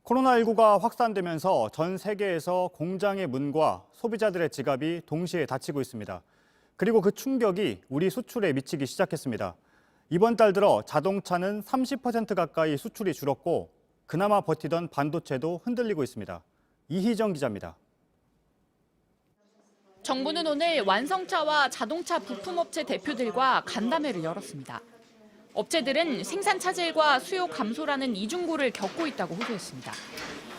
코로나19가 확산되면서 전 세계에서 공장의 문과 소비자들의 지갑이 동시에 닫히고 있습니다. 그리고 그 충격이 우리 수출에 미치기 시작했습니다. 이번 달 들어 자동차는 30% 가까이 수출이 줄었고 그나마 버티던 반도체도 흔들리고 있습니다. 이희정 기자입니다. 정부는 오늘 완성차와 자동차 부품업체 대표들과 간담회를 열었습니다. 업체들은 생산 차질과 수요 감소라는 이중고를 겪고 있다고 호소했습니다.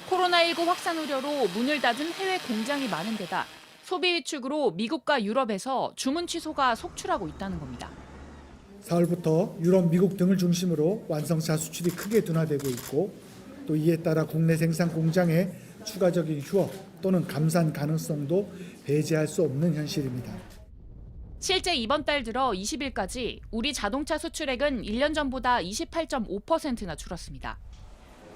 코로나19 확산 우려로 문을 닫은 해외 공장이 많은 데다 소비 위축으로 미국과 유럽에서 주문 취소가 속출하고 있다는 겁니다. 4월부터 유럽, 미국 등을 중심으로 완성차 수출이 크게 둔화되고 있고 또 이에 따라 국내 생산 공장의 추가적인 휴업 또는 감산 가능성도 배제할 수 없는 현실입니다. 실제 이번 달 들어 20일까지 우리 자동차 수출액은 1년 전보다 28.5%나 줄었습니다.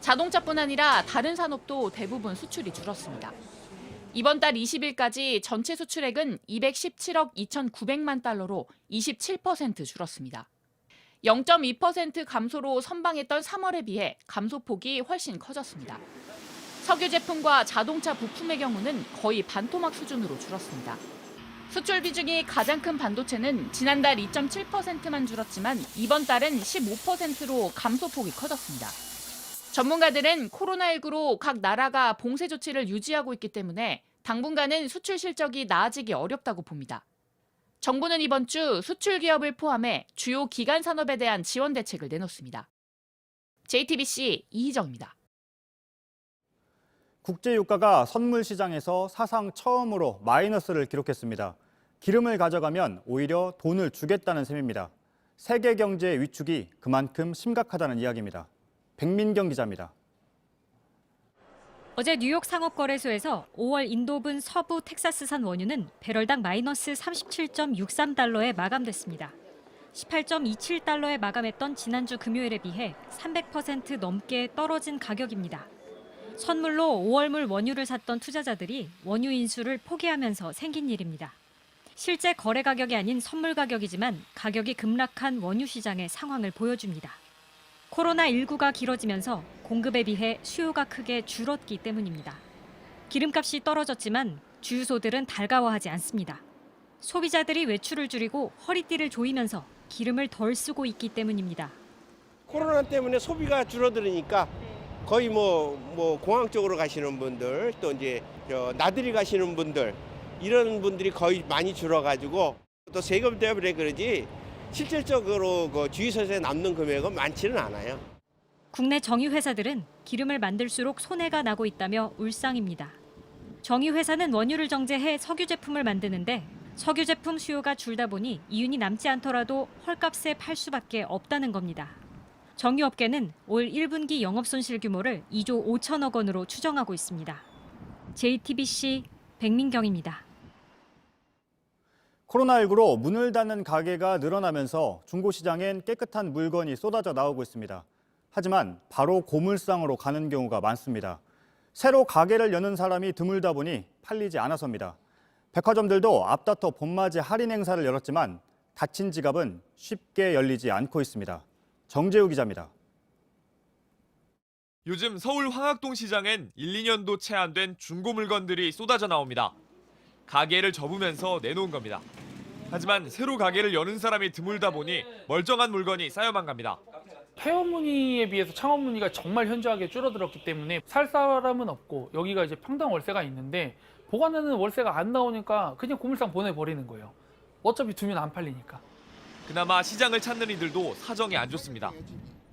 자동차뿐 아니라 다른 산업도 대부분 수출이 줄었습니다. 이번 달 20일까지 전체 수출액은 217억 2,900만 달러로 27% 줄었습니다. 0.2% 감소로 선방했던 3월에 비해 감소폭이 훨씬 커졌습니다. 석유 제품과 자동차 부품의 경우는 거의 반토막 수준으로 줄었습니다. 수출 비중이 가장 큰 반도체는 지난달 2.7%만 줄었지만 이번 달은 15%로 감소폭이 커졌습니다. 전문가들은 코로나19로 각 나라가 봉쇄 조치를 유지하고 있기 때문에 당분간은 수출 실적이 나아지기 어렵다고 봅니다. 정부는 이번 주 수출 기업을 포함해 주요 기간 산업에 대한 지원 대책을 내놓습니다. JTBC 이희정입니다. 국제유가가 선물 시장에서 사상 처음으로 마이너스를 기록했습니다. 기름을 가져가면 오히려 돈을 주겠다는 셈입니다. 세계 경제의 위축이 그만큼 심각하다는 이야기입니다. 백민경 기자입니다. 어제 뉴욕 상업거래소에서 5월 인도분 서부 텍사스산 원유는 배럴당 마이너스 37.63달러에 마감됐습니다. 18.27달러에 마감했던 지난주 금요일에 비해 300% 넘게 떨어진 가격입니다. 선물로 5월물 원유를 샀던 투자자들이 원유 인수를 포기하면서 생긴 일입니다. 실제 거래 가격이 아닌 선물 가격이지만 가격이 급락한 원유 시장의 상황을 보여줍니다. 코로나19가 길어지면서 공급에 비해 수요가 크게 줄었기 때문입니다. 기름값이 떨어졌지만 주유소들은 달가워하지 않습니다. 소비자들이 외출을 줄이고 허리띠를 조이면서 기름을 덜 쓰고 있기 때문입니다. 코로나 때문에 소비가 줄어들으니까 거의 공항 쪽으로 가시는 분들 또 이제 나들이 가시는 분들 이런 분들이 거의 많이 줄어가지고 또 세금 때문에 그러지 실질적으로 그 주유소에 남는 금액은 많지는 않아요. 국내 정유회사들은 기름을 만들수록 손해가 나고 있다며 울상입니다. 정유회사는 원유를 정제해 석유 제품을 만드는데 석유 제품 수요가 줄다 보니 이윤이 남지 않더라도 헐값에 팔 수밖에 없다는 겁니다. 정유업계는 올 1분기 영업손실 규모를 2조 5천억 원으로 추정하고 있습니다. JTBC 백민경입니다. 코로나19로 문을 닫는 가게가 늘어나면서 중고시장엔 깨끗한 물건이 쏟아져 나오고 있습니다. 하지만 바로 고물상으로 가는 경우가 많습니다. 새로 가게를 여는 사람이 드물다 보니 팔리지 않아서입니다. 백화점들도 앞다퉈 봄맞이 할인 행사를 열었지만 닫힌 지갑은 쉽게 열리지 않고 있습니다. 정재우 기자입니다. 요즘 서울 황학동 시장엔 1, 2년도 채 안 된 중고 물건들이 쏟아져 나옵니다. 가게를 접으면서 내놓은 겁니다. 하지만 새로 가게를 여는 사람이 드물다 보니 멀쩡한 물건이 쌓여만 갑니다. 폐업 문의에 비해서 창업 문의가 정말 현저하게 줄어들었기 때문에 살 사람은 없고 여기가 이제 평당 월세가 있는데 보관하는 월세가 안 나오니까 그냥 고물상 보내버리는 거예요. 어차피 두면 안 팔리니까. 그나마 시장을 찾는 이들도 사정이 안 좋습니다.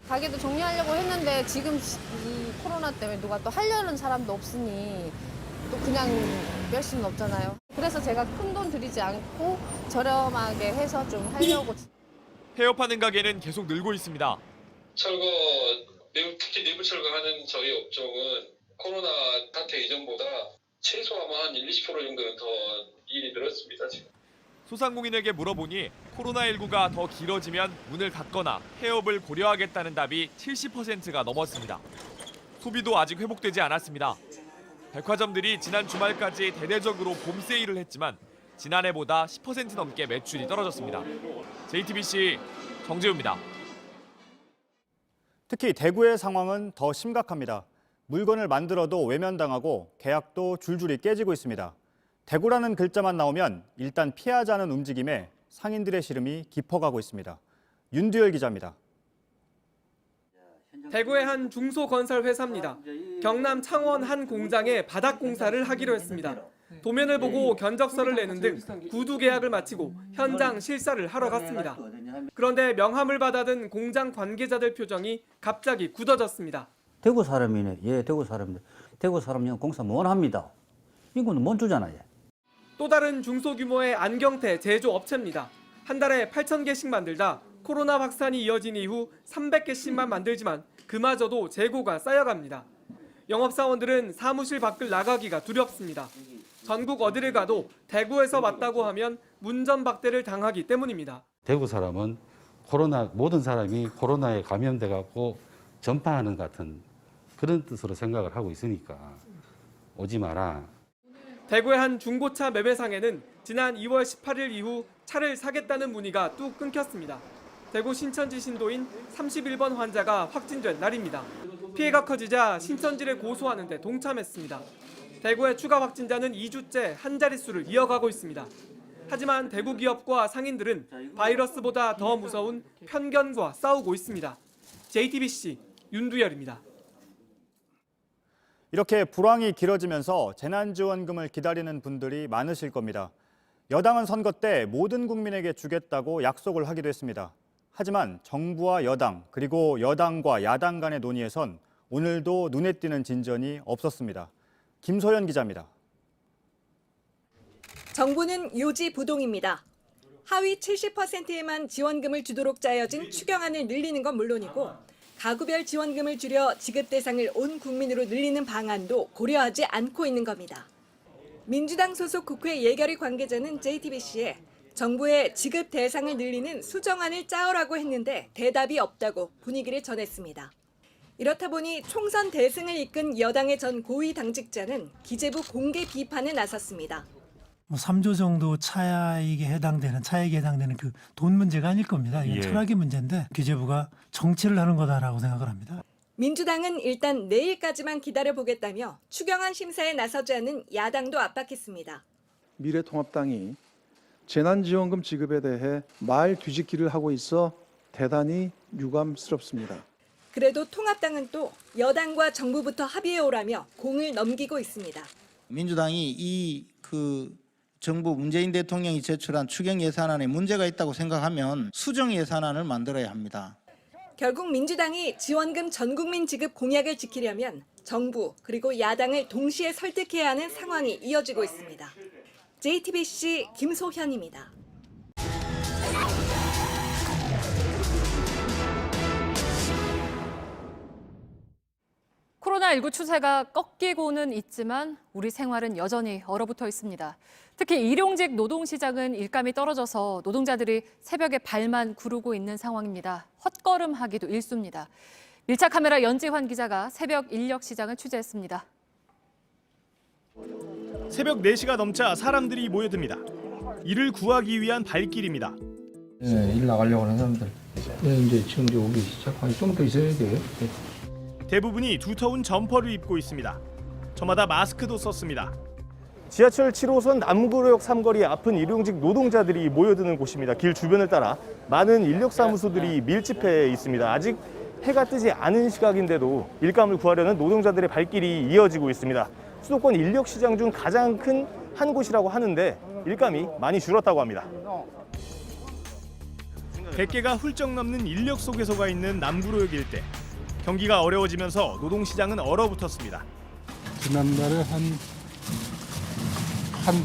가게도 정리하려고 했는데 지금 이 코로나 때문에 누가 또 하려는 사람도 없으니 또 그냥 뺄 수는 없잖아요. 그래서 제가 큰 돈 들이지 않고 저렴하게 해서 좀 하려고. 폐업하는 가게는 계속 늘고 있습니다. 철거, 특히 내부 철거하는 저희 업종은 코로나 사태 이전보다 최소한 한 20% 정도는 더 일이 늘었습니다, 지금. 소상공인에게 물어보니 코로나19가 더 길어지면 문을 닫거나 폐업을 고려하겠다는 답이 70%가 넘었습니다. 소비도 아직 회복되지 않았습니다. 백화점들이 지난 주말까지 대대적으로 봄 세일을 했지만 지난해보다 10% 넘게 매출이 떨어졌습니다. JTBC 정재우입니다. 특히 대구의 상황은 더 심각합니다. 물건을 만들어도 외면당하고 계약도 줄줄이 깨지고 있습니다. 대구라는 글자만 나오면 일단 피하자는 움직임에 상인들의 시름이 깊어가고 있습니다. 윤두열 기자입니다. 대구의 한 중소건설회사입니다. 경남 창원 한 공장에 바닥 공사를 하기로 했습니다. 도면을 보고 견적서를 내는 등 구두 계약을 마치고 현장 실사를 하러 갔습니다. 그런데 명함을 받아든 공장 관계자들 표정이 갑자기 굳어졌습니다. 대구 사람이네. 예, 대구 사람인데. 대구 사람이면 공사 뭘 합니다. 이거는 못 주잖아요. 또 다른 중소규모의 안경테 제조업체입니다. 한 달에 8,000개씩 만들다 코로나 확산이 이어진 이후 300개씩만 만들지만 그마저도 재고가 쌓여갑니다. 영업사원들은 사무실 밖을 나가기가 두렵습니다. 전국 어디를 가도 대구에서 왔다고 하면 문전박대를 당하기 때문입니다. 대구 사람은 모든 사람이 코로나에 감염돼 갖고 전파하는 같은 그런 뜻으로 생각을 하고 있으니까 오지 마라. 대구의 한 중고차 매매상에는 지난 2월 18일 이후 차를 사겠다는 문의가 뚝 끊겼습니다. 대구 신천지 신도인 31번 환자가 확진된 날입니다. 피해가 커지자 신천지를 고소하는 데 동참했습니다. 대구의 추가 확진자는 2주째 한 자릿수를 이어가고 있습니다. 하지만 대구 기업과 상인들은 바이러스보다 더 무서운 편견과 싸우고 있습니다. JTBC 윤두열입니다. 이렇게 불황이 길어지면서 재난지원금을 기다리는 분들이 많으실 겁니다. 여당은 선거 때 모든 국민에게 주겠다고 약속을 하기도 했습니다. 하지만 정부와 여당 그리고 여당과 야당 간의 논의에선 오늘도 눈에 띄는 진전이 없었습니다. 김소연 기자입니다. 정부는 요지부동입니다. 하위 70%에만 지원금을 주도록 짜여진 추경안을 늘리는 건 물론이고 가구별 지원금을 줄여 지급 대상을 온 국민으로 늘리는 방안도 고려하지 않고 있는 겁니다. 민주당 소속 국회 예결위 관계자는 JTBC에 정부의 지급 대상을 늘리는 수정안을 짜오라고 했는데 대답이 없다고 분위기를 전했습니다. 이렇다 보니 총선 대승을 이끈 여당의 전 고위 당직자는 기재부 공개 비판에 나섰습니다. 3조 정도 차액에 해당되는 그 돈 문제가 아닐 겁니다. 이건 철학의 문제인데 기재부가 정치를 하는 거다라고 생각을 합니다. 민주당은 일단 내일까지만 기다려보겠다며 추경안 심사에 나서지 않은 야당도 압박했습니다. 미래통합당이 재난지원금 지급에 대해 말 뒤집기를 하고 있어 대단히 유감스럽습니다. 그래도 통합당은 또 여당과 정부부터 합의해 오라며 공을 넘기고 있습니다. 민주당이 정부 문재인 대통령이 제출한 추경 예산안에 문제가 있다고 생각하면 수정 예산안을 만들어야 합니다. 결국 민주당이 지원금 전 국민 지급 공약을 지키려면 정부 그리고 야당을 동시에 설득해야 하는 상황이 이어지고 있습니다. JTBC 김소현입니다. 코로나19 추세가 꺾이고는 있지만 우리 생활은 여전히 얼어붙어 있습니다. 특히 일용직 노동시장은 일감이 떨어져서 노동자들이 새벽에 발만 구르고 있는 상황입니다. 헛걸음하기도 일쑤입니다. 밀착 카메라 연지환 기자가 새벽 인력 시장을 취재했습니다. 새벽 4시가 넘자 사람들이 모여듭니다. 일을 구하기 위한 발길입니다. 네, 일 나가려고 하는 사람들. 네, 이제 지금 오기 시작하니 좀 더 있어야 돼요. 네. 대부분이 두터운 점퍼를 입고 있습니다. 저마다 마스크도 썼습니다. 지하철 7호선 남구로역 3거리 앞은 일용직 노동자들이 모여드는 곳입니다. 길 주변을 따라 많은 인력사무소들이 밀집해 있습니다. 아직 해가 뜨지 않은 시각인데도 일감을 구하려는 노동자들의 발길이 이어지고 있습니다. 수도권 인력시장 중 가장 큰 한 곳이라고 하는데 일감이 많이 줄었다고 합니다. 100개가 훌쩍 넘는 인력 속에서가 있는 남구로역 일대. 경기가 어려워지면서 노동시장은 얼어붙었습니다. 지난달에 한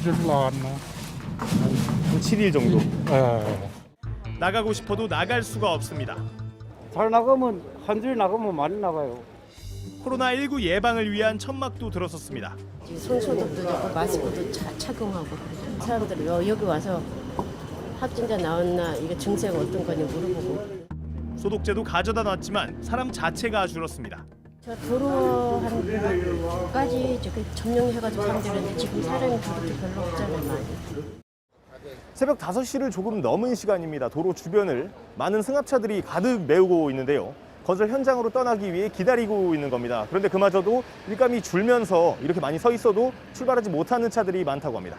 줄 나왔나? 한 7일 정도. 나가고 싶어도 나갈 수가 없습니다. 잘 나가면 한 줄 나가면 많이 나가요. 코로나19 예방을 위한 천막도 들어섰습니다. 손소독도 되고 마스크도 착용하고 사람들이 여기 와서 확진자 나왔나 이게 증세가 어떤 거니 물어보고. 소독제도 가져다 놨지만 사람 자체가 줄었습니다. 저 도로까지 점령해가지고 사람들인데 지금 사람이 그렇게 별로 없잖아요. 많이. 새벽 5시를 조금 넘은 시간입니다. 도로 주변을 많은 승합차들이 가득 메우고 있는데요. 건설 현장으로 떠나기 위해 기다리고 있는 겁니다. 그런데 그마저도 일감이 줄면서 이렇게 많이 서 있어도 출발하지 못하는 차들이 많다고 합니다.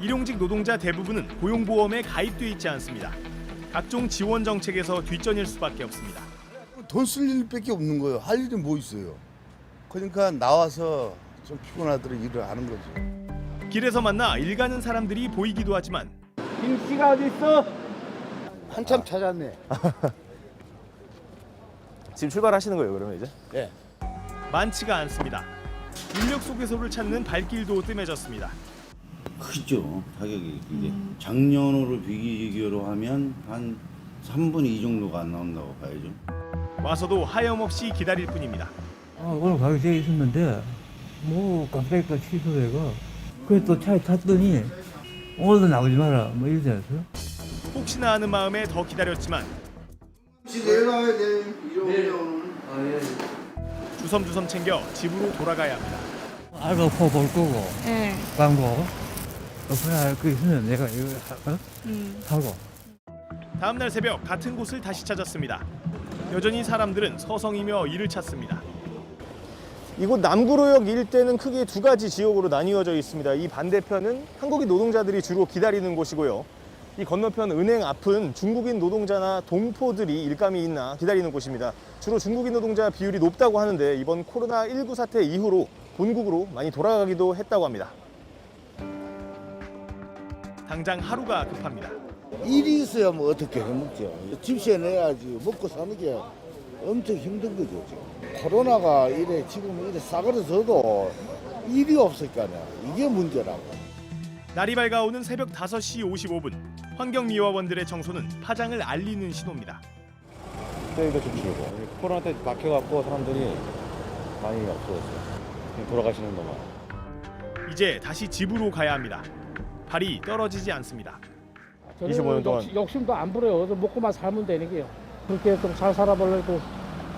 일용직 노동자 대부분은 고용보험에 가입돼 있지 않습니다. 각종 지원 정책에서 뒷전일 수밖에 없습니다. 돈 쓸 일밖에 없는 거예요. 할 일이 뭐 있어요. 그러니까 나와서 좀 피곤하더라도 일을 하는 거죠. 길에서 만나 일 가는 사람들이 보이기도 하지만 김 씨가 어디 있어? 한참 찾았네. 지금 출발하시는 거예요, 그러면 이제? 네. 많지가 않습니다. 인력 소개소를 찾는 발길도 뜸해졌습니다. 크죠, 타격이. 이게 작년으로 비교로 하면 한 3분의 2 정도가 안 나온다고 봐야죠. 와서도 하염없이 기다릴 뿐입니다. 오늘 가기 전에 있었는데 뭐 깜짝이야 취소해가 그래서 또 차에 탔더니 오늘도 나오지 마라 뭐 이러지 않았어요? 혹시나 하는 마음에 더 기다렸지만 혹시 내일 나와야 돼. 오늘. 주섬주섬 챙겨 집으로 돌아가야 합니다. 알바 볼 거고 네. 광고 그냥 할 거 있으면 내가 이거 하고 다음 날 새벽 같은 곳을 다시 찾았습니다. 여전히 사람들은 서성이며 일을 찾습니다. 이곳 남구로역 일대는 크게 두 가지 지역으로 나뉘어져 있습니다. 이 반대편은 한국인 노동자들이 주로 기다리는 곳이고요. 이 건너편 은행 앞은 중국인 노동자나 동포들이 일감이 있나 기다리는 곳입니다. 주로 중국인 노동자 비율이 높다고 하는데 이번 코로나19 사태 이후로 본국으로 많이 돌아가기도 했다고 합니다. 당장 하루가 급합니다. 일이 있어야 뭐 어떻게 해먹죠. 집세 내야지 먹고 사는 게 엄청 힘든 거죠. 지금. 코로나가 지금 싸그러져도 일이 없으니까요. 이게 문제라고. 날이 밝아오는 새벽 5시 55분. 환경미화원들의 청소는 파장을 알리는 신호입니다. 저희가 좀 줄고 코로나 때 막혀갖고 사람들이 많이 없어졌어요. 돌아가시는 것만. 이제 다시 집으로 가야 합니다. 발이 떨어지지 않습니다. 25년 동안 욕심도 안 부려요. 먹고만 살면 되는 게요. 그렇게 좀 잘 살아보려고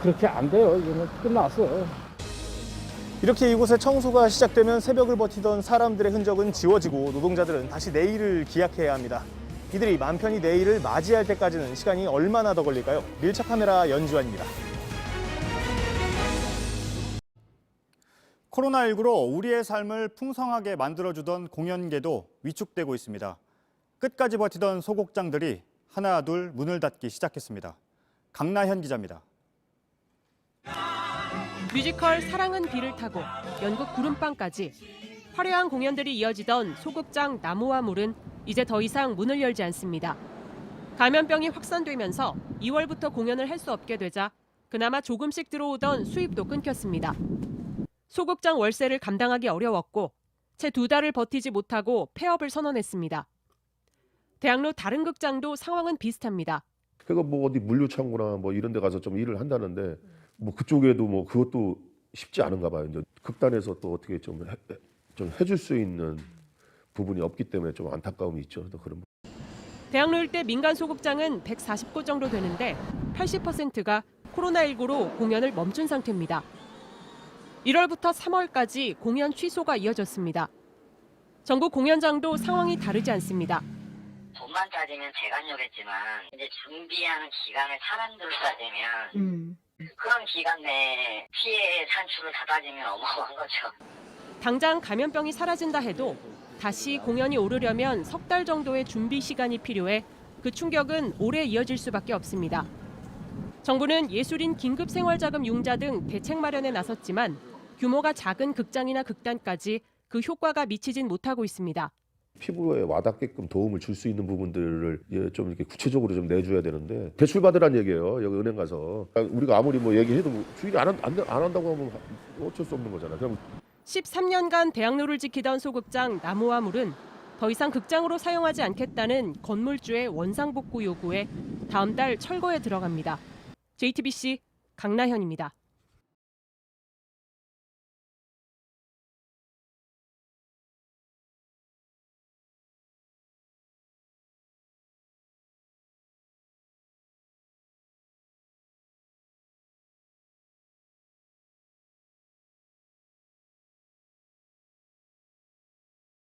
그렇게 안 돼요. 이제는 끝났어. 이렇게 이곳에 청소가 시작되면 새벽을 버티던 사람들의 흔적은 지워지고 노동자들은 다시 내일을 기약해야 합니다. 이들이 맘 편히 내일을 맞이할 때까지는 시간이 얼마나 더 걸릴까요? 밀착 카메라 연주환입니다. 코로나19로 우리의 삶을 풍성하게 만들어주던 공연계도 위축되고 있습니다. 끝까지 버티던 소극장들이 하나 둘 문을 닫기 시작했습니다. 강나현 기자입니다. 뮤지컬 사랑은 비를 타고 연극 구름빵까지 화려한 공연들이 이어지던 소극장 나무와 물은 이제 더 이상 문을 열지 않습니다. 감염병이 확산되면서 2월부터 공연을 할 수 없게 되자 그나마 조금씩 들어오던 수입도 끊겼습니다. 소극장 월세를 감당하기 어려웠고 채 2달을 버티지 못하고 폐업을 선언했습니다. 대학로 다른 극장도 상황은 비슷합니다. 그러니까 뭐 어디 물류창고나 뭐 이런 데 가서 좀 일을 한다는데 뭐 그쪽에도 뭐 그것도 쉽지 않은가 봐요. 이제 극단에서 또 어떻게 좀 해줄 수 있는 부분이 없기 때문에 좀 안타까움이 있죠. 또 그런. 대학로 일대 민간 소극장은 140곳 정도 되는데 80%가 코로나19로 공연을 멈춘 상태입니다. 1월부터 3월까지 공연 취소가 이어졌습니다. 전국 공연장도 상황이 다르지 않습니다. 돈만 따지면 대관료겠지만 이제 준비하는 기간을 사람들로 따지면 그런 기간 내에 피해 산출을 다 따지면 어마어마한 거죠. 당장 감염병이 사라진다 해도 다시 공연이 오르려면 석 달 정도의 준비 시간이 필요해 그 충격은 오래 이어질 수밖에 없습니다. 정부는 예술인 긴급생활자금 융자 등 대책 마련에 나섰지만 규모가 작은 극장이나 극단까지 그 효과가 미치진 못하고 있습니다. 피부에 와닿게끔 도움을 줄 수 있는 부분들을 좀 이렇게 구체적으로 좀 내줘야 되는데 대출 받으란 얘기예요. 여기 은행 가서 우리가 아무리 뭐 얘기해도 뭐 주인이 안 한다고 하면 어쩔 수 없는 거잖아요. 그럼 13년간 대학로를 지키던 소극장 나무와 물은 더 이상 극장으로 사용하지 않겠다는 건물주의 원상복구 요구에 다음 달 철거에 들어갑니다. JTBC 강나현입니다.